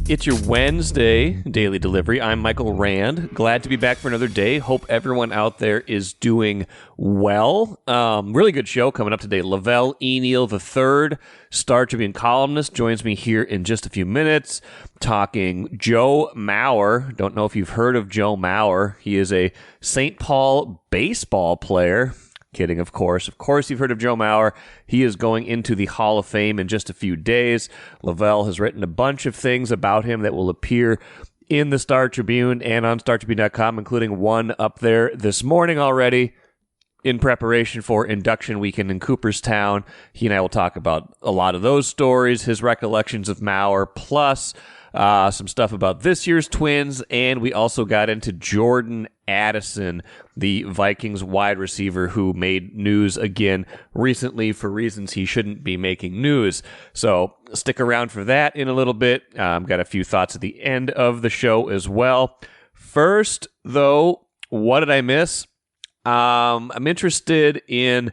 It's your Wednesday daily delivery. I'm Michael Rand. Glad to be back for another day. Hope everyone out there is doing well. Really good show coming up today. Velle E, Neal III, Star Tribune columnist, joins me here in just a few minutes talking Joe Mauer. Don't know if you've heard of Joe Mauer. He is a St. Paul baseball player. Kidding, of course. Of course, you've heard of Joe Mauer. He is going into the Hall of Fame in just a few days. Velle has written a bunch of things about him that will appear in the Star Tribune and on StarTribune.com, including one up there this morning already in preparation for induction weekend in Cooperstown. He and I will talk about a lot of those stories, his recollections of Mauer, plus some stuff about this year's Twins, and we also got into Jordan Addison, the Vikings wide receiver who made news again recently for reasons he shouldn't be making news. So stick around for that in a little bit. Got a few thoughts at the end of the show as well. First, though, what did I miss? I'm interested in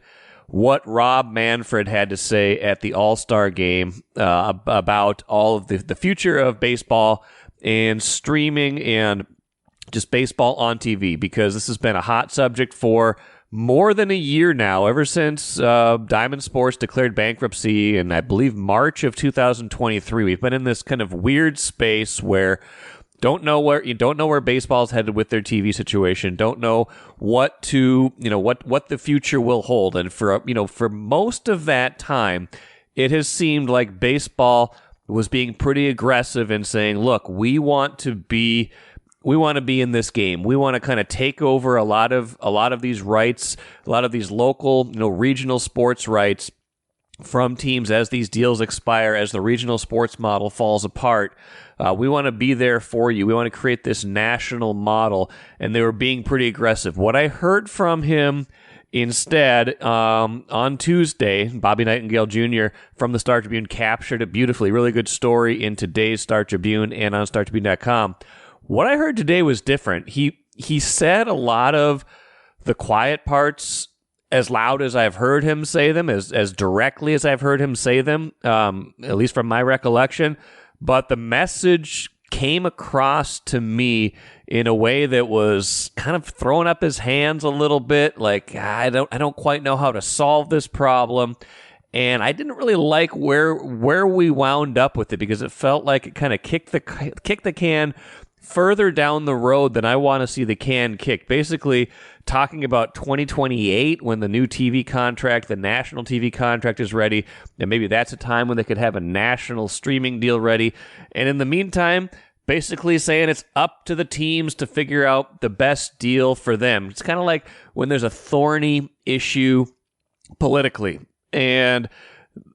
what Rob Manfred had to say at the All-Star game about all of the future of baseball and streaming and just baseball on TV, because this has been a hot subject for more than a year now, ever since Diamond Sports declared bankruptcy in, I believe, March of 2023. We've been in this kind of weird space where you don't know where baseball's headed with their TV situation. Don't know what the future will hold. And for most of that time, it has seemed like baseball was being pretty aggressive in saying, "Look, we want to be in this game. We want to kind of take over a lot of these rights, a lot of these local, regional sports rights from teams as these deals expire, as the regional sports model falls apart. We want to be there for you. We want to create this national model." And they were being pretty aggressive. What I heard from him instead on Tuesday, Bobby Nightingale Jr. from the Star Tribune captured it beautifully. Really good story in today's Star Tribune and on StarTribune.com. What I heard today was different. He said a lot of the quiet parts as loud as I've heard him say them, as directly as I've heard him say them, at least from my recollection. But the message came across to me in a way that was kind of throwing up his hands a little bit, like, I don't quite know how to solve this problem. And I didn't really like where we wound up with it, because it felt like it kind of kicked the can further down the road than I want to see the can kicked. Basically, talking about 2028 when the new TV contract, the national TV contract is ready, and maybe that's a time when they could have a national streaming deal ready. And in the meantime, basically saying it's up to the teams to figure out the best deal for them. It's kind of like when there's a thorny issue politically, and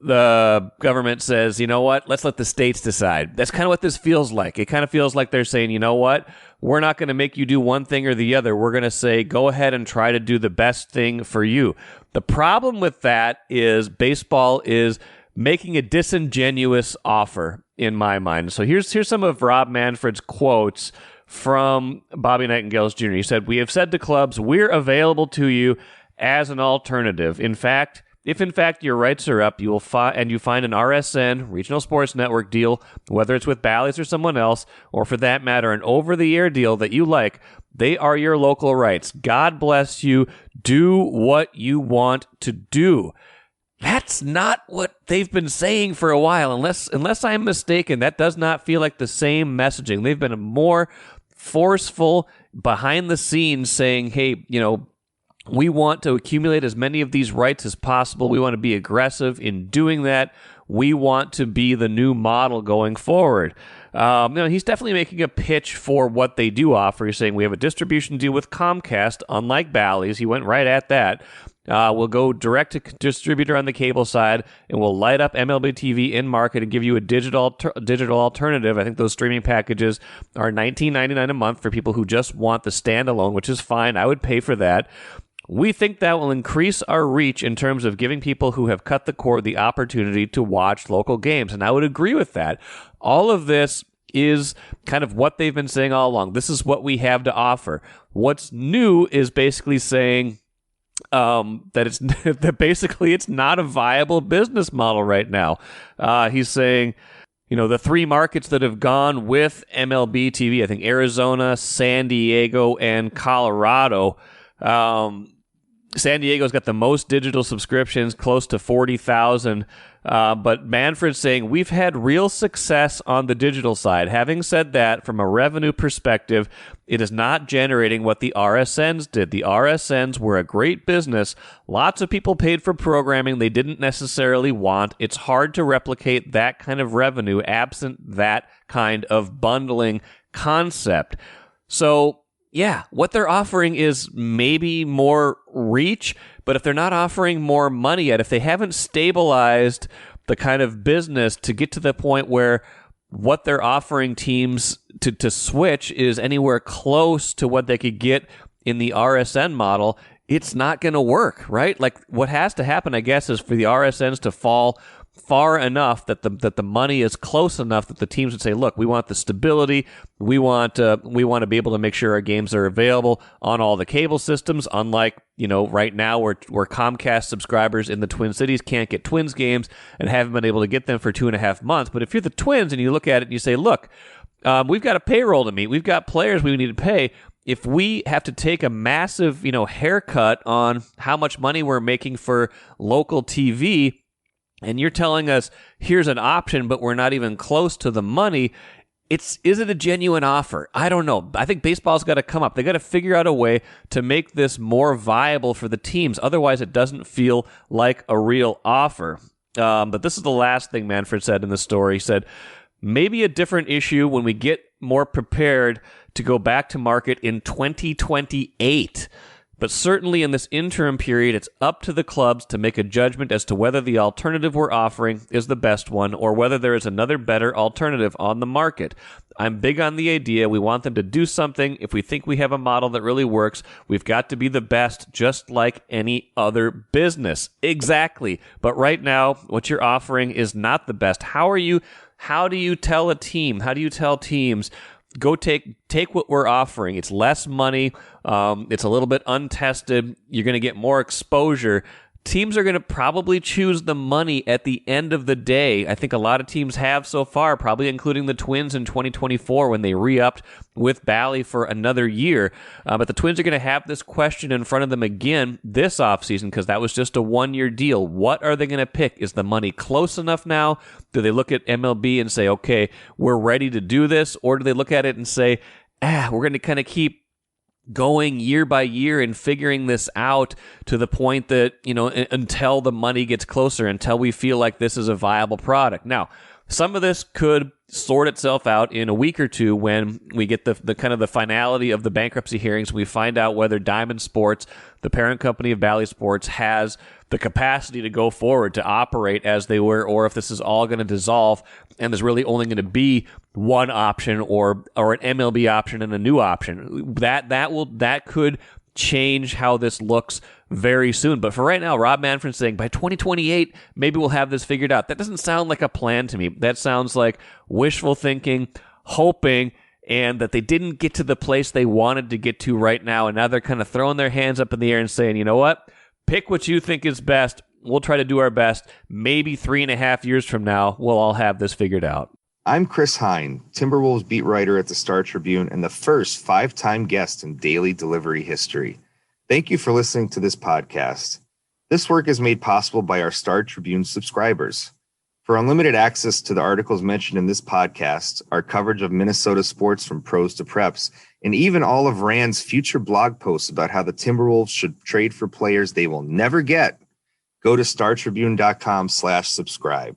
the government says, you know what, let's let the states decide. That's kind of what this feels like. It kind of feels like they're saying, you know what, we're not going to make you do one thing or the other. We're going to say, go ahead and try to do the best thing for you. The problem with that is baseball is making a disingenuous offer, in my mind. So here's some of Rob Manfred's quotes from Bobby Nightingale Jr. He said, "We have said to clubs, we're available to you as an alternative. If in fact your rights are up, you find an RSN, Regional Sports Network deal, whether it's with Bally's or someone else, or for that matter, an over-the-air deal that you like, they are your local rights. God bless you. Do what you want to do." That's not what they've been saying for a while. Unless I'm mistaken, that does not feel like the same messaging. They've been more forceful behind the scenes saying, hey, we want to accumulate as many of these rights as possible. We want to be aggressive in doing that. We want to be the new model going forward. He's definitely making a pitch for what they do offer. He's saying we have a distribution deal with Comcast, unlike Bally's. He went right at that. We'll go direct to distributor on the cable side, and we'll light up MLB TV in market and give you a digital alternative. I think those streaming packages are $19.99 a month for people who just want the standalone, which is fine. I would pay for that. We think that will increase our reach in terms of giving people who have cut the cord the opportunity to watch local games. And I would agree with that. All of this is kind of what they've been saying all along. This is what we have to offer. What's new is basically saying that basically it's not a viable business model right now. He's saying, the three markets that have gone with MLB TV, I think Arizona, San Diego, and Colorado. San Diego's got the most digital subscriptions, close to 40,000. But Manfred's saying we've had real success on the digital side. Having said that, from a revenue perspective, it is not generating what the RSNs did. The RSNs were a great business. Lots of people paid for programming they didn't necessarily want. It's hard to replicate that kind of revenue absent that kind of bundling concept. So, yeah, what they're offering is maybe more reach, but if they're not offering more money yet, if they haven't stabilized the kind of business to get to the point where what they're offering teams to switch is anywhere close to what they could get in the RSN model, it's not going to work, right? Like what has to happen, I guess, is for the RSNs to fall far enough that the money is close enough that the teams would say, look, we want the stability. We want to be able to make sure our games are available on all the cable systems, unlike, right now where Comcast subscribers in the Twin Cities can't get Twins games and haven't been able to get them for 2.5 months. But if you're the Twins and you look at it and you say, look, we've got a payroll to meet. We've got players we need to pay. If we have to take a massive, haircut on how much money we're making for local TV, and you're telling us, here's an option, but we're not even close to the money, is it a genuine offer? I don't know. I think baseball's got to come up. They got to figure out a way to make this more viable for the teams. Otherwise, it doesn't feel like a real offer. But this is the last thing Manfred said in the story. He said, maybe a different issue when we get more prepared to go back to market in 2028. But certainly in this interim period, it's up to the clubs to make a judgment as to whether the alternative we're offering is the best one or whether there is another better alternative on the market. I'm big on the idea. We want them to do something. If we think we have a model that really works, we've got to be the best, just like any other business. Exactly. But right now, what you're offering is not the best. How do you tell a team? How do you tell teams, go take what we're offering? It's less money. It's a little bit untested. You're going to get more exposure. Teams are going to probably choose the money at the end of the day. I think a lot of teams have so far, probably including the Twins in 2024 when they re-upped with Bally for another year. But the Twins are going to have this question in front of them again this offseason because that was just a one-year deal. What are they going to pick? Is the money close enough now? Do they look at MLB and say, okay, we're ready to do this? Or do they look at it and say, we're going to kind of keep going year by year and figuring this out to the point that, until the money gets closer, until we feel like this is a viable product. Now, some of this could sort itself out in a week or two when we get the kind of the finality of the bankruptcy hearings. We find out whether Diamond Sports, the parent company of Bally Sports, has the capacity to go forward to operate as they were, or if this is all going to dissolve and there's really only going to be one option or an MLB option and a new option. That could change how this looks very soon. But for right now, Rob Manfred's saying by 2028, maybe we'll have this figured out. That doesn't sound like a plan to me. That sounds like wishful thinking, hoping, and that they didn't get to the place they wanted to get to right now. And now they're kind of throwing their hands up in the air and saying, you know what? Pick what you think is best. We'll try to do our best. Maybe 3.5 years from now, we'll all have this figured out. I'm Chris Hine, Timberwolves beat writer at the Star Tribune and the first 5-time guest in daily delivery history. Thank you for listening to this podcast. This work is made possible by our Star Tribune subscribers. For unlimited access to the articles mentioned in this podcast, our coverage of Minnesota sports from pros to preps, and even all of Rand's future blog posts about how the Timberwolves should trade for players they will never get, go to startribune.com/subscribe.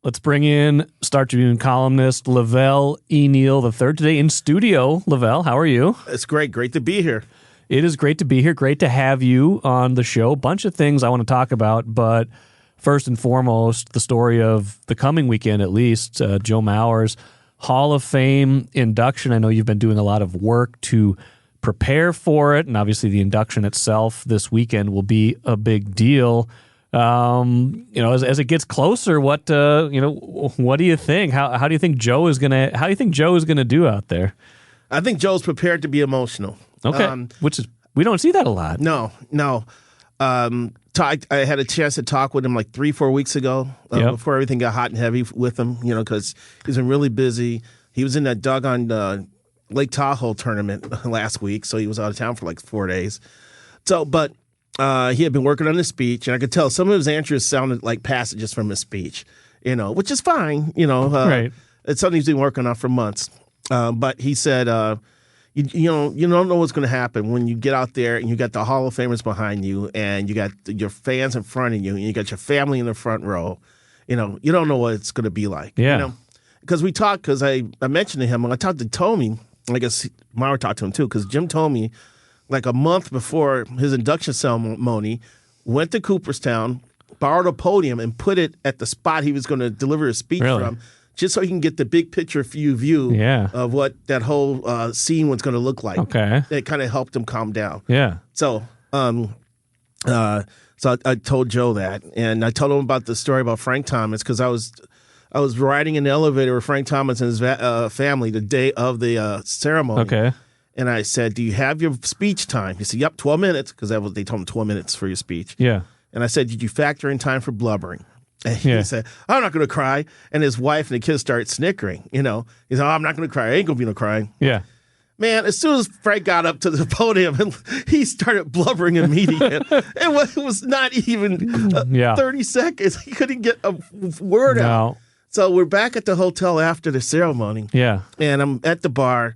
Let's bring in Star Tribune columnist Velle E. Neal III today in studio. Velle, how are you? It's great. Great to be here. It is great to be here. Great to have you on the show. Bunch of things I want to talk about, but first and foremost, the story of the coming weekend, at least, Joe Mauer's Hall of Fame induction. I know you've been doing a lot of work to prepare for it, and obviously the induction itself this weekend will be a big deal. As it gets closer, what do you think? How do you think Joe is gonna do out there? I think Joe's prepared to be emotional. Okay, which is we don't see that a lot. No. I had a chance to talk with him like 3-4 weeks ago before everything got hot and heavy with him, because he's been really busy. He was in that doggone Lake Tahoe tournament last week, so he was out of town for like 4 days. So, but he had been working on his speech, and I could tell some of his answers sounded like passages from his speech, which is fine, Right. It's something he's been working on for months. But he said, you don't know what's going to happen when you get out there and you got the Hall of Famers behind you and you got your fans in front of you and you got your family in the front row. You don't know what it's going to be like. Yeah. Because I mentioned to him, when I talked to Tommy, I guess Myra talked to him too, because Jim told me like a month before his induction ceremony, went to Cooperstown, borrowed a podium and put it at the spot he was going to deliver his speech from, just so he can get the big picture view of what that whole scene was going to look like. Okay. It kind of helped him calm down. Yeah. So I told Joe that, and I told him about the story about Frank Thomas, because I was riding in the elevator with Frank Thomas and his family the day of the ceremony. Okay. And I said, "Do you have your speech time?" He said, "Yep, 12 minutes," because they told him 12 minutes for your speech. Yeah. And I said, "Did you factor in time for blubbering?" And he said, "I'm not going to cry." And his wife and the kids started snickering. He said, "Oh, I'm not going to cry. Ain't going to be no crying." Yeah. Man, as soon as Frank got up to the podium, he started blubbering immediately. It was not even 30 seconds. He couldn't get a word out. So we're back at the hotel after the ceremony. Yeah. And I'm at the bar,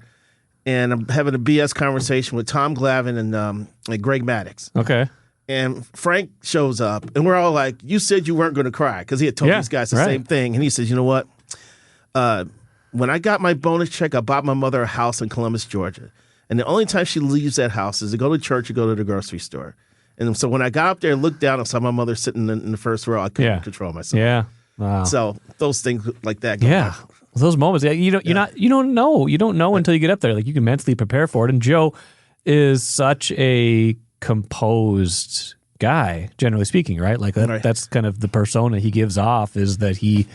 and I'm having a BS conversation with Tom Glavine and Greg Maddox. Okay. And Frank shows up, and we're all like, "You said you weren't going to cry," because he had told these guys the same thing. And he says, "You know what? When I got my bonus check, I bought my mother a house in Columbus, Georgia. And the only time she leaves that house is to go to church or go to the grocery store. And so when I got up there and looked down and saw my mother sitting in the first row, I couldn't control myself." Yeah. Wow. So those things like that. Those moments, you don't know until you get up there. Like, you can mentally prepare for it. And Joe is such a composed guy, generally speaking, right? Like that's kind of the persona he gives off, is that he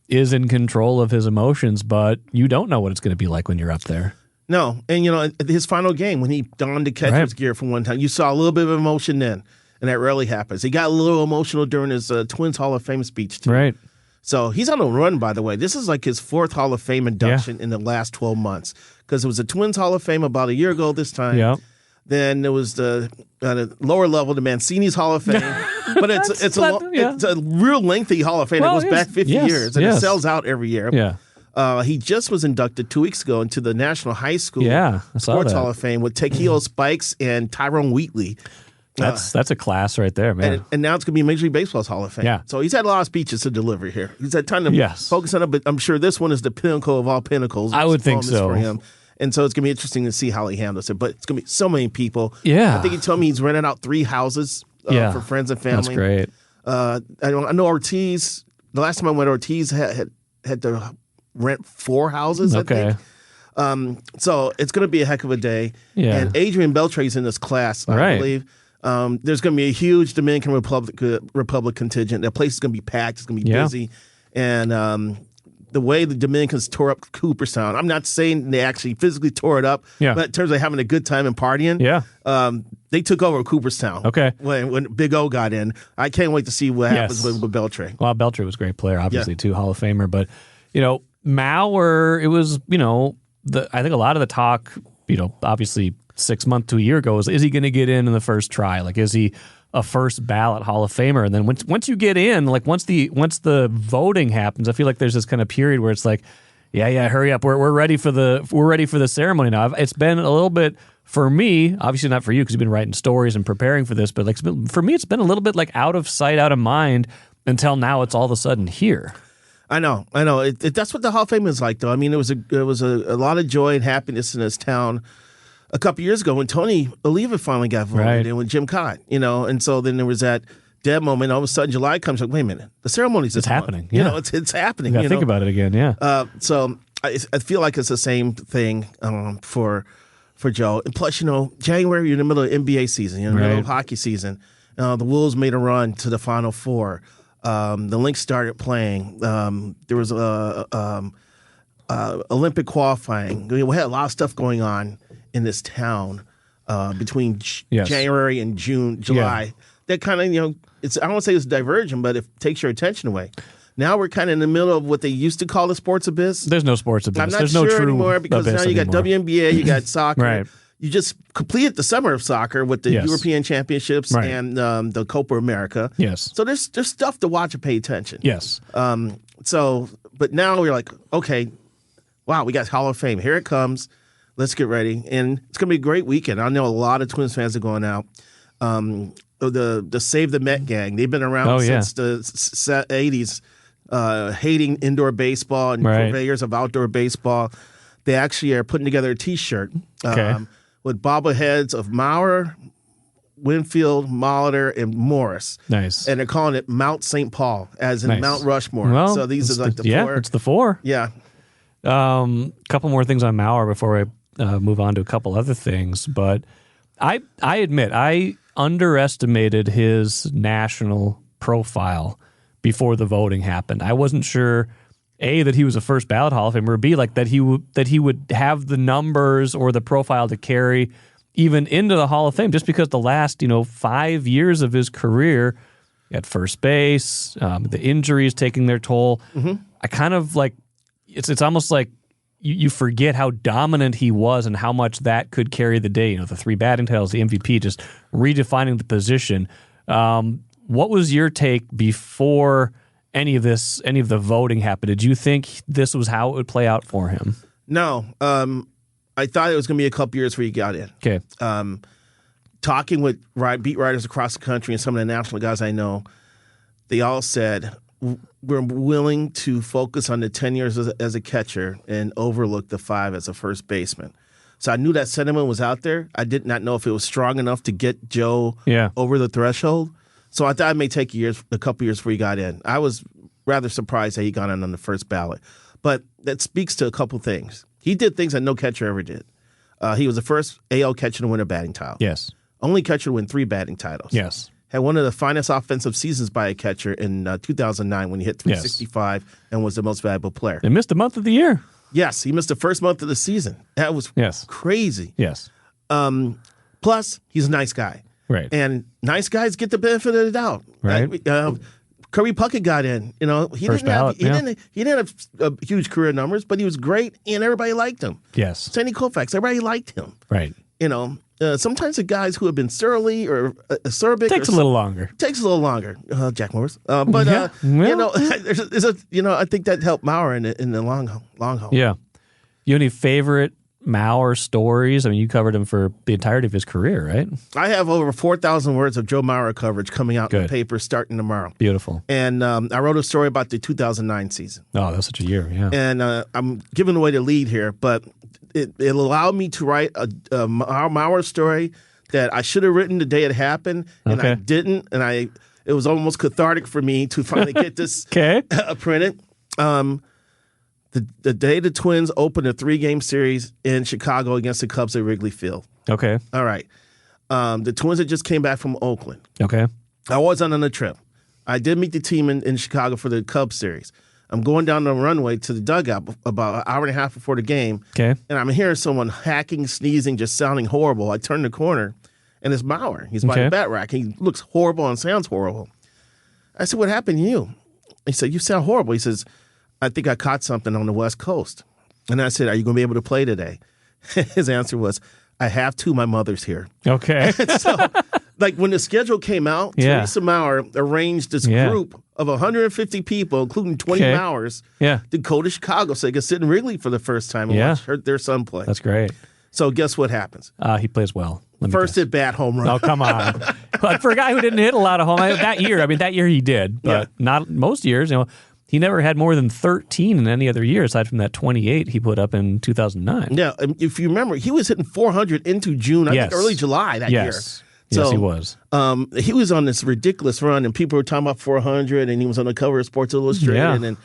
is in control of his emotions, but you don't know what it's going to be like when you're up there. No. And, his final game, when he donned the catcher's gear for one time, you saw a little bit of emotion then, and that rarely happens. He got a little emotional during his Twins Hall of Fame speech, too. Right. So he's on a run, by the way. This is like his 4th Hall of Fame induction in the last 12 months, because it was the Twins Hall of Fame about a year ago this time. Yeah. Then there was the lower level, the Mancini's Hall of Fame. But it's a real lengthy Hall of Fame. It goes back 50 years, and it sells out every year. Yeah. He just was inducted 2 weeks ago into the National High School Sports Hall of Fame with Tequila Spikes and Tyrone Wheatley. That's a class right there, man. And now it's going to be Major League Baseball's Hall of Fame. Yeah. So he's had a lot of speeches to deliver here. He's had time to focus on it, but I'm sure this one is the pinnacle of all pinnacles. I would think so. For him. And so it's going to be interesting to see how he handles it. But it's going to be so many people. Yeah. I think he told me he's rented out 3 houses for friends and family. That's great. I know Ortiz, the last time I went, Ortiz had to rent 4 houses, I think. So it's going to be a heck of a day. Yeah. And Adrian Beltre's in this class, I believe. There's going to be a huge Dominican Republic contingent. That place is going to be packed. It's going to be busy. And the way the Dominicans tore up Cooperstown, I'm not saying they actually physically tore it up, but in terms of having a good time and partying, they took over Cooperstown. Okay. When Big O got in. I can't wait to see what happens with Beltre. Well, Beltre was a great player, obviously, too, Hall of Famer. But, Mauer, it was, I think a lot of the talk, obviously 6 months to a year ago, is he going to get in the first try? Like, is he a first ballot Hall of Famer? And then once you get in, like once the voting happens, I feel like there's this kind of period where it's like, hurry up, we're ready for the ceremony now. It's been a little bit, for me, obviously not for you because you've been writing stories and preparing for this, but like for me, it's been a little bit like out of sight, out of mind until now. It's all of a sudden here. I know. That's what the Hall of Fame is like, though. I mean, it was a lot of joy and happiness in this town a couple years ago when Tony Oliva finally got voted and with Jim Cott, and so then there was that dead moment. All of a sudden, July comes. Like, wait a minute, the ceremony's happening. It's happening. You got to think about it again. Yeah. So I feel like it's the same thing for Joe. And plus, January, you're in the middle of NBA season, the middle of hockey season. The Wolves made a run to the Final Four. The Lynx started playing. There was Olympic qualifying. We had a lot of stuff going on in this town between January and July. That kind of I don't want to say it's divergent, but it takes your attention away. Now we're kind of in the middle of what they used to call the sports abyss. There's no sports abyss. I'm not There's sure no true anymore because now you got WNBA, you got soccer. Right. You just completed the summer of soccer with the European Championships and the Copa America. Yes. So there's stuff to watch and pay attention. Yes. But now we're like, okay, wow, we got Hall of Fame. Here it comes. Let's get ready. And it's going to be a great weekend. I know a lot of Twins fans are going out. The Save the Met gang, they've been around since the 80s, hating indoor baseball and purveyors of outdoor baseball. They actually are putting together a T-shirt with bobbleheads of Maurer, Winfield, Molitor, and Morris. Nice. And they're calling it Mount St. Paul, as in Mount Rushmore. Well, so these are like the four. Yeah, it's the four. Yeah. Couple more things on Maurer before I move on to a couple other things. But I admit, I underestimated his national profile before the voting happened. I wasn't sure, A, that he was a first ballot Hall of Famer, or B, like that he would have the numbers or the profile to carry even into the Hall of Fame, just because the last 5 years of his career at first base, the injuries taking their toll. Mm-hmm. I kind of like it's almost like you forget how dominant he was and how much that could carry the day. The 3 batting titles, the MVP, just redefining the position. What was your take before any of the voting happened? Did you think this was how it would play out for him? No. I thought it was going to be a couple years before he got in. Okay. Talking with beat writers across the country and some of the national guys I know, they all said, we're willing to focus on the 10 years as a catcher and overlook the 5 as a first baseman. So I knew that sentiment was out there. I did not know if it was strong enough to get Joe over the threshold. So I thought it may take a couple years before he got in. I was rather surprised that he got in on the first ballot. But that speaks to a couple things. He did things that no catcher ever did. He was the first AL catcher to win a batting title. Yes. Only catcher to win 3 batting titles. Yes. Had one of the finest offensive seasons by a catcher in 2009 when he hit 365 and was the most valuable player. They missed a month of the year. Yes, he missed the first month of the season. That was crazy. Yes. Plus, he's a nice guy. Right. And nice guys get the benefit of the doubt. Right. Kirby Puckett got in. He didn't have huge career numbers, but he was great, and everybody liked him. Yes. Sandy Koufax, everybody liked him. Right. Sometimes the guys who have been surly or acerbic takes a little longer. Jack Morris. I think that helped Maurer in the long haul. Yeah. You have any favorite Maurer stories? I mean, you covered him for the entirety of his career, right? I have over 4,000 words of Joe Maurer coverage coming out in the paper starting tomorrow. Beautiful. And I wrote a story about the 2009 season. Oh, that's such a year, yeah. And I'm giving away the lead here, but it allowed me to write a Maurer story that I should have written the day it happened, and I didn't. And it was almost cathartic for me to finally get this printed. The day the Twins opened a 3-game series in Chicago against the Cubs at Wrigley Field. Okay. All right. The Twins had just came back from Oakland. Okay. I wasn't on a trip. I did meet the team in Chicago for the Cubs series. I'm going down the runway to the dugout about an hour and a half before the game. Okay. And I'm hearing someone hacking, sneezing, just sounding horrible. I turn the corner, and it's Maurer. He's by the bat rack. He looks horrible and sounds horrible. I said, "What happened to you?" He said, "You sound horrible." He says, "I think I caught something on the West Coast." And I said, "Are you going to be able to play today?" His answer was, "I have to. My mother's here." Okay. So, when the schedule came out, Teresa Maurer arranged this group of 150 people, including 20 Maurers, to go to Chicago so they could sit in Wrigley for the first time and watch their son play. That's great. So guess what happens? He plays well. First at bat home run. Oh, come on. But for a guy who didn't hit a lot of home that year he did, but not most years. He never had more than 13 in any other year aside from that 28 he put up in 2009. Yeah, if you remember, he was hitting 400 into June, I think early July that year. So, yes, he was. He was on this ridiculous run, and people were talking about 400, and he was on the cover of Sports Illustrated,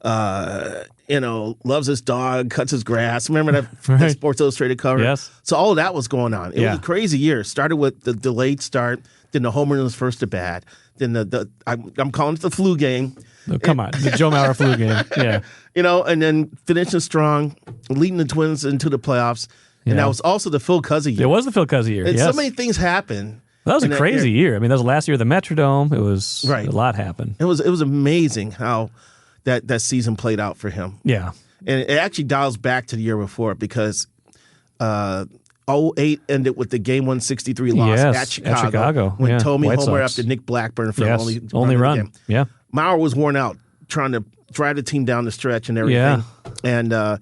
and loves his dog, cuts his grass. Remember that Sports Illustrated cover? Yes. So all of that was going on. It was a crazy year. Started with the delayed start, then the home run was first at bat, then I'm calling it the flu game. Oh, come on, the Joe Maurer flu game. Yeah. And then finishing strong, leading the Twins into the playoffs. And that was also the Phil Cuzzy year. It was the Phil Cuzzy year, and so many things happened. That was a crazy year. I mean, that was the last year of the Metrodome. It was a lot happened. It was amazing how that season played out for him. Yeah. And it actually dials back to the year before because 08 ended with the Game 163 loss at Chicago. When Tommy homer after Nick Blackburn for the only run. Game. Yeah. Mauer was worn out trying to drive the team down the stretch and everything. Yeah. And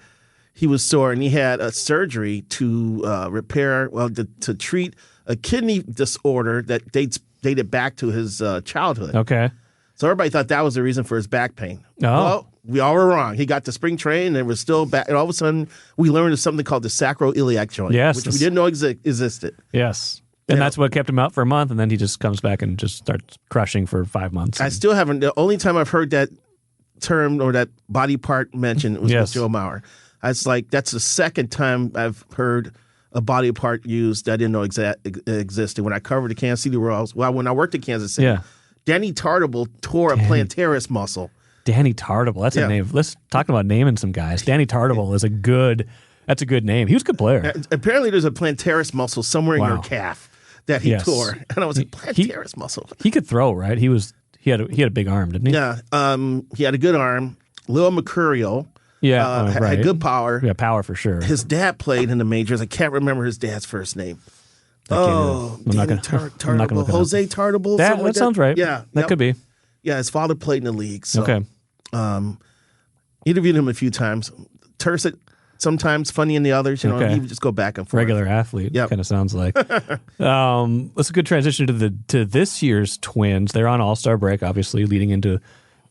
he was sore, and he had a surgery to to treat a kidney disorder that dated back to his childhood. Okay. So everybody thought that was the reason for his back pain. Oh. Well, we all were wrong. He got to spring training and it was still back. And all of a sudden, we learned of something called the sacroiliac joint, which we didn't know existed. Yes. And that's what kept him out for a month, and then he just comes back and just starts crushing for 5 months. I still haven't. The only time I've heard that term or that body part mentioned was with Joe Mauer. It's like that's the second time I've heard a body part used that I didn't know existed. When I covered the Kansas City Royals, when I worked in Kansas City, Danny Tartable tore a plantaris muscle. Danny Tartable, that's a name. Let's talk about naming some guys. Danny Tartable is that's a good name. He was a good player. Apparently there's a plantaris muscle somewhere in your calf that he tore. And I was like, plantaris muscle. He could throw, right? He had a big arm, didn't he? Yeah. He had a good arm. Lil Mercurio. Yeah, had good power. Yeah, power for sure. His dad played in the majors. I can't remember his dad's first name. I'm not going to look Jose Tartable. That sounds right. Yeah, that could be. Yeah, his father played in the league. So, okay. Interviewed him a few times. Terse sometimes, funny in the others. He would just go back and forth. Regular athlete. Kind of sounds like. That's a good transition to this year's Twins. They're on All-Star break, obviously, leading into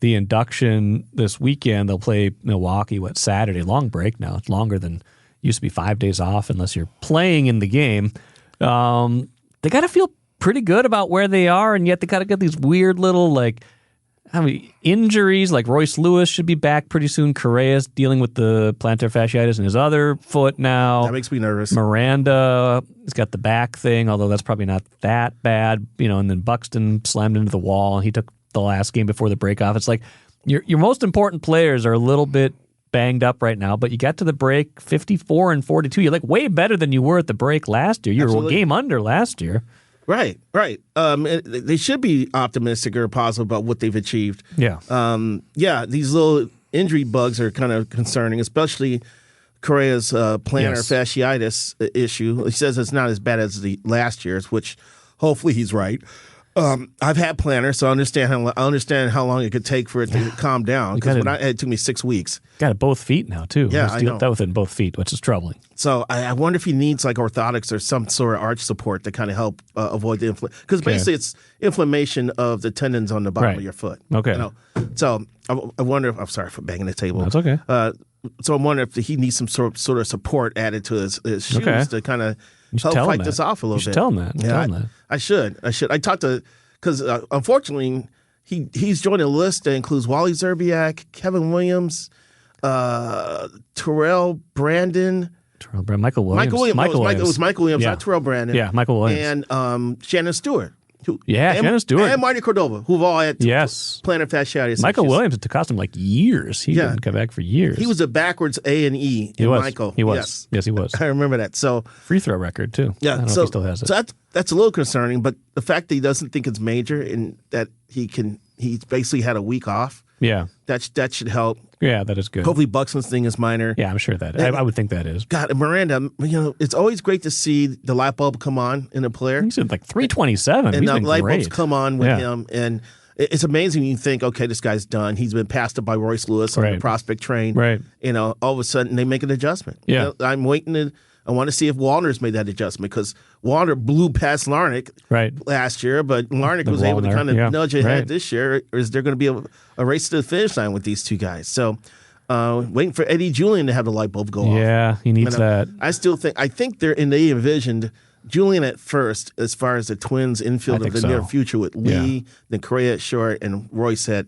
the induction this weekend. They'll play Milwaukee, Saturday? Long break now. It's longer than used to be 5 days off unless you're playing in the game. They got to feel pretty good about where they are, and yet they got to get these weird little injuries. Like Royce Lewis should be back pretty soon. Correa's dealing with the plantar fasciitis in his other foot now. That makes me nervous. Miranda has got the back thing, although that's probably not that bad. And then Buxton slammed into the wall, and he took the last game before the break off. It's like your most important players are a little bit banged up right now, but you got to the break 54-42. You're way better than you were at the break last year. You were a game under last year. Right. They should be optimistic or positive about what they've achieved. Yeah. These little injury bugs are kind of concerning, especially Correa's plantar fasciitis issue. He says it's not as bad as the last year's, which hopefully he's right. I've had plantar, so I understand how long it could take for it to calm down. Because it took me 6 weeks. Got it both feet now too. Yeah, I know. That with it in both feet, which is troubling. So I wonder if he needs orthotics or some sort of arch support to kind of help avoid the inflammation. Because basically it's inflammation of the tendons on the bottom of your foot. Okay. So I wonder if, I'm sorry for banging the table. That's okay. So I'm wondering if he needs some sort of support added to his shoes to kind of help fight this off a little bit. You should tell him that. Tell him that. I should. I talked to, because unfortunately he's joined a list that includes Wally Zerbiak, Kevin Williams, Terrell Brandon. Michael Williams. It was Michael Williams, not Terrell Brandon. Yeah, Michael Williams. And Shannon Stewart. Shannon Stewart. And Marty Cordova, who've all had plantar fasciitis. Michael Williams, it cost him years. He didn't come back for years. He was a backwards A and E in Michael. He was. Yes, he was. I remember that. So free throw record, too. Yeah, I don't know if he still has it. So that's a little concerning, but the fact that he doesn't think it's major and that he basically had a week off. Yeah. That should help. Yeah, that is good. Hopefully Buxton's thing is minor. Yeah, I'm sure that. I would think that is. God, Miranda, it's always great to see the light bulb come on in a player. He's at 327. And the light bulbs come on with him. And it's amazing when you think, okay, this guy's done. He's been passed up by Royce Lewis on the prospect train. Right. All of a sudden they make an adjustment. Yeah. I'm waiting I want to see if Wallner's made that adjustment because Wallner blew past Larnach last year, but Larnach was able to kind of nudge ahead this year. Or is there going to be a race to the finish line with these two guys? So waiting for Eddie Julian to have the light bulb go off. Yeah, he needs that. I think they envisioned Julian at first as far as the Twins infield of the near future with Lee, then Correa at short, and Royce at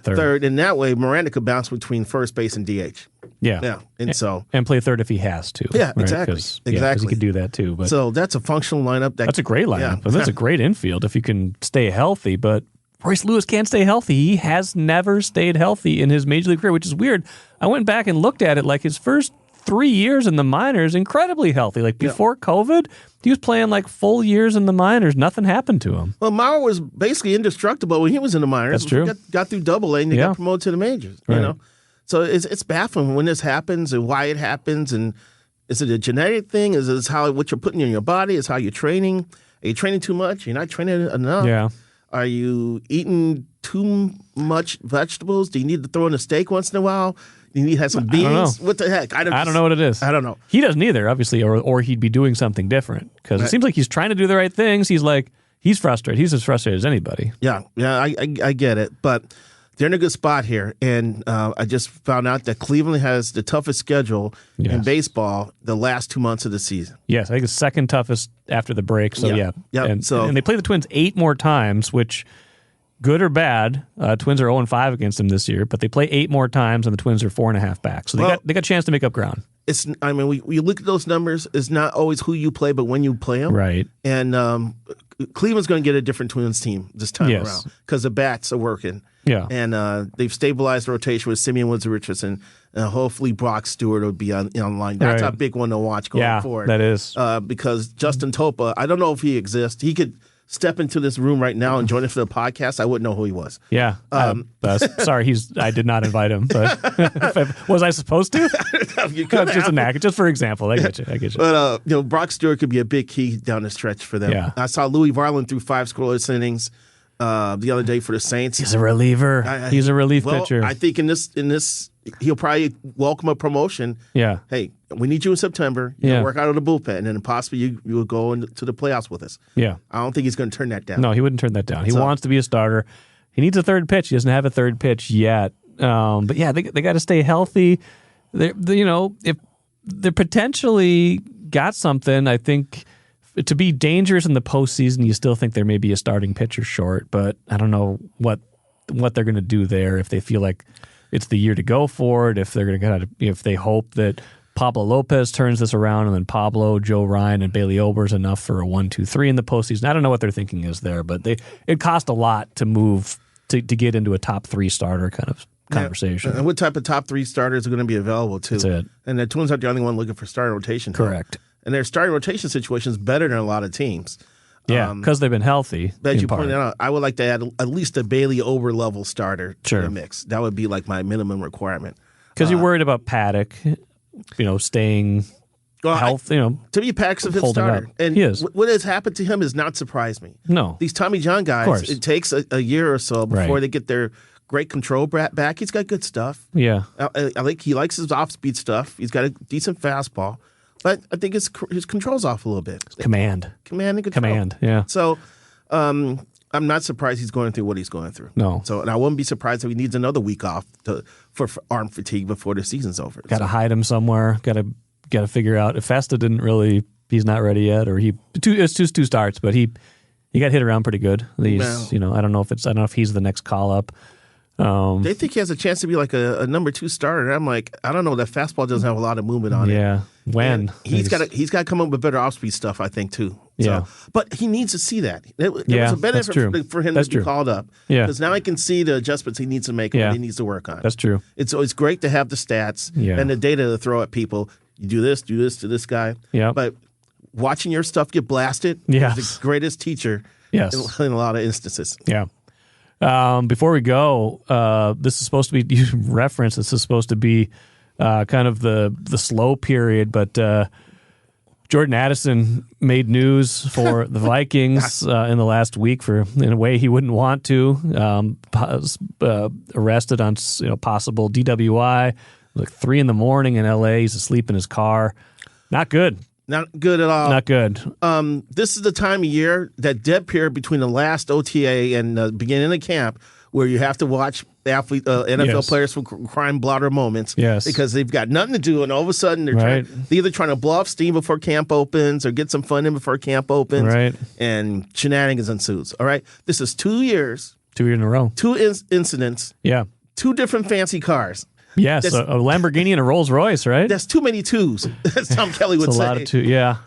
third. And that way, Miranda could bounce between first base and DH. Yeah. And play third if he has to. Yeah, exactly. Because he could do that too. But so that's a functional lineup. That's a great lineup. That's a great infield if you can stay healthy. But Royce Lewis can't stay healthy. He has never stayed healthy in his major league career, which is weird. I went back and looked at it. His first 3 years in the minors incredibly healthy. Like before COVID, he was playing like full years in the minors. Nothing happened to him. Well, Mauer was basically indestructible when he was in the minors. That's true. Got through Double A and they got promoted to the majors. Right. You know, so it's baffling when this happens and why it happens. And is it a genetic thing? Is it how what you're putting in your body? Is how you're training? Are you training too much? You're not training enough. Yeah. Are you eating too much vegetables? Do you need to throw in a steak once in a while? Do you need to have some beans? I don't know. What the heck? I don't know what it is. I don't know. He doesn't either, obviously, or he'd be doing something different because it seems like he's trying to do the right things. He's frustrated. He's as frustrated as anybody. Yeah, I get it. But they're in a good spot here. And I just found out that Cleveland has the toughest schedule in baseball the last 2 months of the season. Yes, I think it's second toughest after the break. So, Yep. And they play the Twins 8 more times, which, good or bad, Twins are 0-5 against them this year, but they play 8 more times, and the Twins are 4.5 back. So they got a chance to make up ground. We look at those numbers. It's not always who you play, but when you play them. Right. And Cleveland's going to get a different Twins team this time around because the bats are working. Yeah. And they've stabilized the rotation with Simeon Woods Richardson. And hopefully Brock Stewart will be online. That's a big one to watch going forward. Yeah, that is. Because Justin Topa, I don't know if he exists. He could step into this room right now and join us for the podcast. I wouldn't know who he was. Yeah. Sorry, I did not invite him. But was I supposed to? You could just an act, just for example. I get you. But Brock Stewart could be a big key down the stretch for them. Yeah. I saw Louis Varland threw 5 scoreless innings the other day for the Saints. He's a reliever. He's a relief pitcher. I think in this he'll probably welcome a promotion. Yeah. Hey, we need you in September. You work out of the bullpen, and then possibly you will go into the playoffs with us. Yeah. I don't think he's going to turn that down. No, he wouldn't turn that down. He wants to be a starter. He needs a third pitch. He doesn't have a third pitch yet. But yeah, they got to stay healthy. If they're potentially got something, I think to be dangerous in the postseason, you still think there may be a starting pitcher short. But I don't know what they're going to do there if they feel like it's the year to go for it. If they're going to if they hope that Pablo Lopez turns this around, and then Pablo, Joe Ryan, and Bailey Ober's enough for a 1-2-3 in the postseason. I don't know what their thinking is there, but it cost a lot to move to get into a top 3 starter kind of conversation. And what type of top 3 starters are going to be available too? That's it. And the Twins aren't the only one looking for starting rotation. Correct. And their starting rotation situation is better than a lot of teams. Yeah, because they've been healthy. As you pointed out, I would like to add at least a Bailey Ober level starter to the mix. That would be like my minimum requirement. Because you're worried about Paddock, staying healthy. To me, Paddock's a fifth starter. Up. And he is. What has happened to him has not surprised me. No. These Tommy John guys, it takes a year or so before they get their great control back. He's got good stuff. Yeah. He likes his off-speed stuff. He's got a decent fastball. But I think his control's off a little bit. Command and control. Yeah. So I'm not surprised he's going through what he's going through. No. So, and I wouldn't be surprised if he needs another week off for arm fatigue before the season's over. Got to hide him somewhere. Got to figure out if Festa he's not ready yet, or it's just 2 starts, but he got hit around pretty good. I don't know if he's the next call up. They think he has a chance to be like a number 2 starter. And I'm like, I don't know. That fastball doesn't have a lot of movement on it. Yeah. When and he's got to come up with better off-speed stuff, I think, too. Yeah. But he needs to see that. There was a benefit for him to be called up. Yeah. Because now I can see the adjustments he needs to make and what he needs to work on. That's true. It's great to have the stats and the data to throw at people. You do this to this guy. Yeah. But watching your stuff get blasted is the greatest teacher in a lot of instances. Yeah. Before we go, this is supposed to be, you referenced, this is supposed to be kind of the slow period, but Jordan Addison made news for the Vikings in the last week in a way he wouldn't want to. Arrested on possible DWI, like 3 a.m. in LA. He's asleep in his car. Not good. Not good at all. Not good. This is the time of year, that dead period between the last OTA and the beginning of camp, where you have to watch NFL players for crime blotter moments. Yes. Because they've got nothing to do, and all of a sudden they're either trying to blow off steam before camp opens or get some fun in before camp opens. Right. And shenanigans ensues. All right. This is 2 years. 2 years in a row. 2 incidents. Yeah. 2 different fancy cars. Yes, a Lamborghini and a Rolls Royce, right? That's too many twos, as Tom Kelly would say. That's a lot of two, yeah.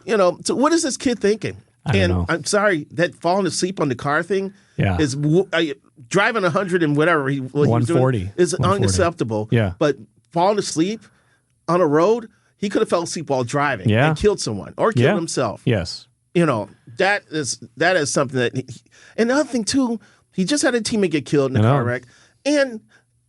So what is this kid thinking? I don't know. I'm sorry, that falling asleep on the car thing is driving 100 and whatever. 140. Is unacceptable. Yeah. But falling asleep on a road, he could have fell asleep while driving Yeah. and killed someone or killed himself. Yes. That is something that. And the other thing too, he just had a teammate get killed in a car wreck, and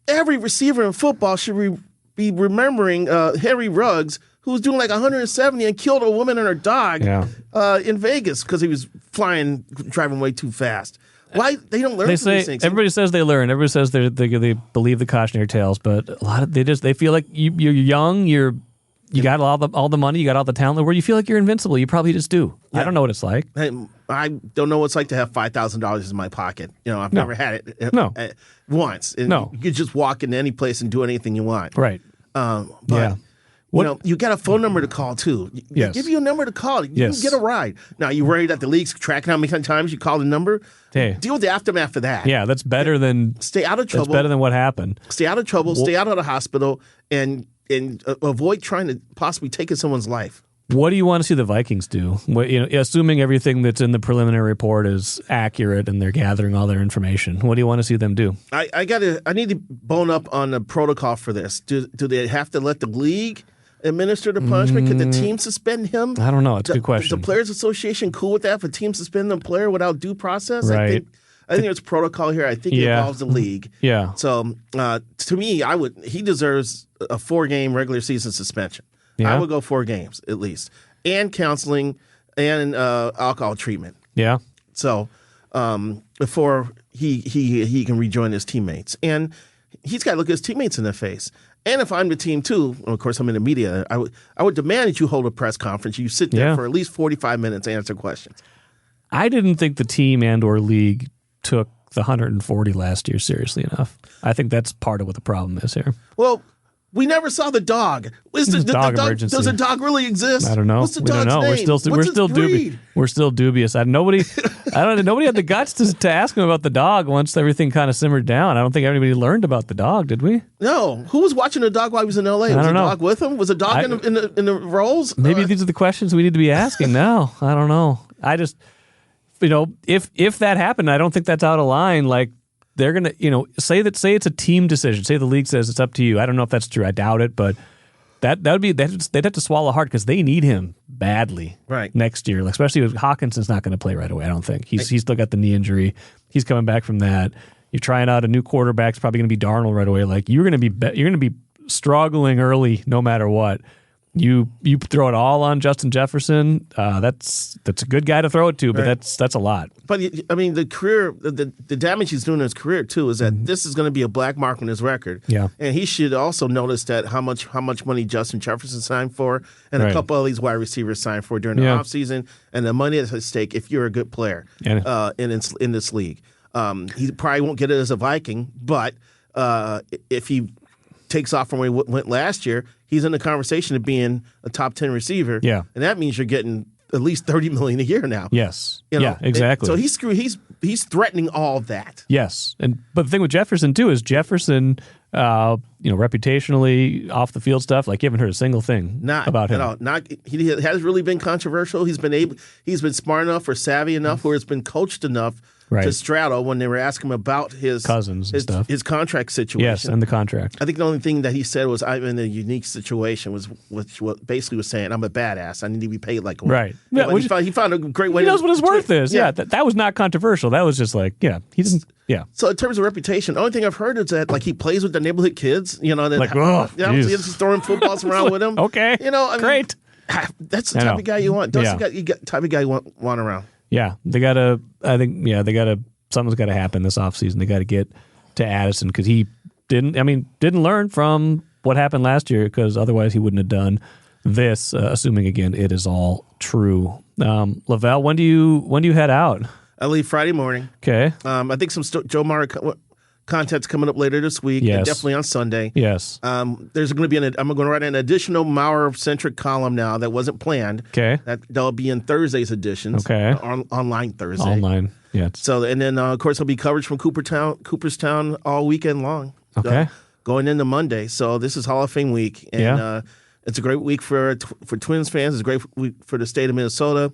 every receiver in football should be remembering Harry Ruggs, who was doing like 170 and killed a woman and her dog in Vegas because he was driving way too fast. Why they don't learn from these things? Everybody says they learn. Everybody says they believe the cautionary tales, but a lot of they feel like you're young, you got all the money, you got all the talent, where you feel like you're invincible. You probably just do. Yeah. I don't know what it's like. I don't know what it's like to have $5,000 in my pocket. I've never had it once. No. You could just walk into any place and do anything you want. Right. But you got a phone number to call too. Yes. Give you a number to call. You can get a ride. Now, you worried that the league's tracking how many times you call the number? Hey. Deal with the aftermath of that. Yeah, that's better than stay out of trouble. That's better than what happened. Stay out of trouble. Stay out of the hospital, and avoid trying to possibly take someone's life. What do you want to see the Vikings do? Assuming everything that's in the preliminary report is accurate and they're gathering all their information, what do you want to see them do? I need to bone up on the protocol for this. Do they have to let the league administer the punishment? Could the team suspend him? I don't know. It's a good question. The Players Association cool with that? If a team suspend the player without due process? Right. I think there's protocol here. I think it involves the league. Yeah. So to me, he deserves a 4-game regular season suspension. Yeah. I would go 4 games at least, and counseling and alcohol treatment. Yeah. So before he can rejoin his teammates, and he's got to look his teammates in the face. And if I'm the team too, of course I'm in the media, I would demand that you hold a press conference. You sit there for at least 45 minutes and answer questions. I didn't think the team and/or league took the 140 last year seriously enough. I think that's part of what the problem is here. Well, we never saw the dog. Dog emergency. Does a dog really exist? I don't know. What's the We don't dog's know. name? We're still dubious. We're still dubious. Nobody had the guts to ask him about the dog once everything kind of simmered down. I don't think anybody learned about the dog, did we? No. Who was watching the dog while he was in L.A.? Was the dog with him? Was the dog in the rolls? Maybe these are the questions we need to be asking now. I don't know. I just, if that happened, I don't think that's out of line. Like, they're going to, say it's a team decision. Say the league says it's up to you. I don't know if that's true. I doubt it, but that would be, they'd have to swallow hard because they need him badly next year, especially if Hawkinson's not going to play right away. I don't think he's still got the knee injury. He's coming back from that. You're trying out a new quarterback. It's probably going to be Darnold right away. Like, you're going to be struggling early no matter what. You throw it all on Justin Jefferson. That's a good guy to throw it to, but that's a lot. But I mean, the damage he's doing in his career too is that this is going to be a black mark on his record. Yeah, and he should also notice that how much money Justin Jefferson signed for, and a couple of these wide receivers signed for during the offseason, and the money that's at stake if you're a good player in this league. He probably won't get it as a Viking, but if he takes off from where he went last year, he's in the conversation of being a top 10 receiver. Yeah. And that means you're getting at least $30 million a year now. Yes. Yeah, exactly. So he's threatening all of that. Yes. But the thing with Jefferson too is Jefferson, reputationally off the field stuff, like you haven't heard a single thing about him. At all. He hasn't really been controversial. He's been smart enough or savvy enough where it's been coached enough to straddle when they were asking him about his cousins and stuff, his contract situation. Yes, and the contract. I think the only thing that he said was, "I'm in a unique situation," was what basically was saying, "I'm a badass. I need to be paid like one." Right. Yeah, he found a great way. He knows what his worth is. Yeah, that was not controversial. That was just like, he doesn't. Yeah. So in terms of reputation, the only thing I've heard is that he plays with the neighborhood kids. He's throwing footballs around with them. Okay. Great. That's the type of guy you want. You got the type of guy you want around. Yeah, something's got to happen this offseason. They got to get to Addison because he didn't learn from what happened last year, because otherwise he wouldn't have done this, assuming, again, it is all true. Lavelle, when do you head out? I leave Friday morning. Okay. I think some Joe Mara content's coming up later this week. Yes. And definitely on Sunday. Yes. There's going to be I'm going to write an additional Maurer-centric column now that wasn't planned. Okay. That'll be in Thursday's editions. Okay. Online Thursday. Online. Yeah. So, and then of course there'll be coverage from Cooperstown all weekend long. Okay. Going into Monday. So this is Hall of Fame week, and it's a great week for Twins fans. It's a great week for the state of Minnesota.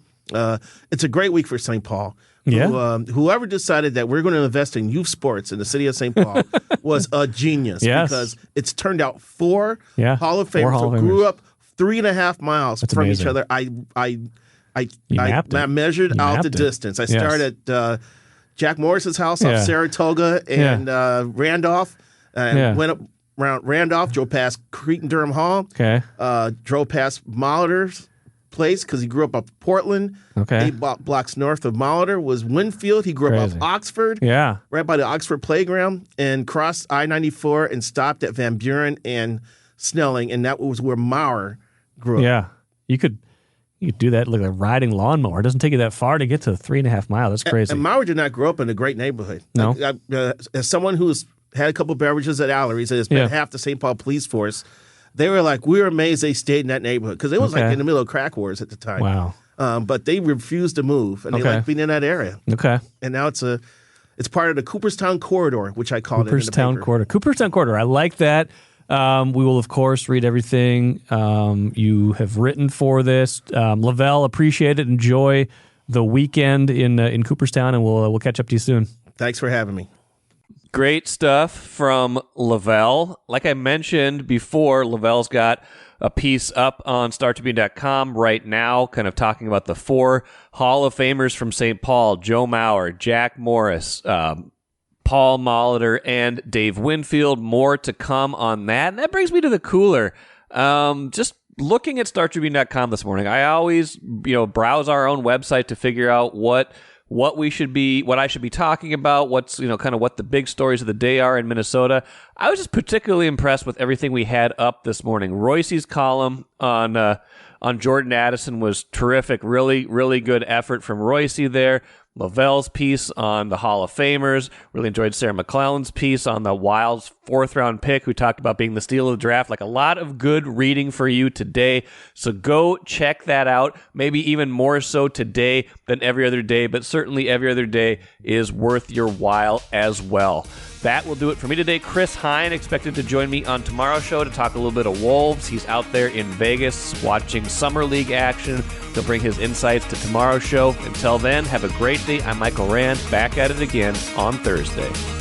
It's a great week for St. Paul. Yeah. Whoever decided that we're going to invest in youth sports in the city of St. Paul was a genius. Yes. Because it's turned out four Hall of Famers who grew up 3.5 miles That's from amazing. each other. I mapped it. measured You out mapped the it. distance. I Yes. started at Jack Morris's house off Saratoga and Randolph, and went up around Randolph, drove past Cretan-Durham Hall, Okay. drove past Molitor's place because he grew up Portland. Okay. 8 blocks north of Molitor was Winfield. He grew Crazy. up Oxford, Yeah. right by the Oxford playground, and crossed I-94 and stopped at Van Buren and Snelling, and that was where Maurer grew up. Yeah. You could do that like a riding lawnmower. It doesn't take you that far to get to 3.5 miles. That's crazy. And Maurer did not grow up in a great neighborhood. No. As someone who's had a couple beverages at Allery's and has been half the St. Paul police force, they were like, we were amazed they stayed in that neighborhood because it was like in the middle of crack wars at the time. Wow. But they refused to move, and they liked being in that area. Okay. And now it's part of the Cooperstown corridor, which I called it in the Cooperstown paper. Corridor. Cooperstown Corridor. I like that. We will, of course, read everything you have written for this. Lavelle, appreciate it. Enjoy the weekend in Cooperstown, and we'll catch up to you soon. Thanks for having me. Great stuff from Lavelle. Like I mentioned before, Lavelle's got a piece up on StarTribune.com right now, kind of talking about the 4 Hall of Famers from St. Paul: Joe Mauer, Jack Morris, Paul Molitor, and Dave Winfield. More to come on that. And that brings me to the cooler. Just looking at StarTribune.com this morning, I always browse our own website to figure out what I should be talking about, what's kind of what the big stories of the day are in Minnesota. I was just particularly impressed with everything we had up this morning. Royce's column on Jordan Addison was terrific. Really, really good effort from Royce there. Lavelle's piece on the Hall of Famers. Really enjoyed Sarah McClellan's piece on the Wild's 4th-round pick, who talked about being the steal of the draft. Like, a lot of good reading for you today. So go check that out. Maybe even more so today than every other day, but certainly every other day is worth your while as well. That will do it for me today. Chris Hine expected to join me on tomorrow's show to talk a little bit of Wolves. He's out there in Vegas watching Summer League action. He'll bring his insights to tomorrow's show. Until then, have a great day. I'm Michael Rand, back at it again on Thursday.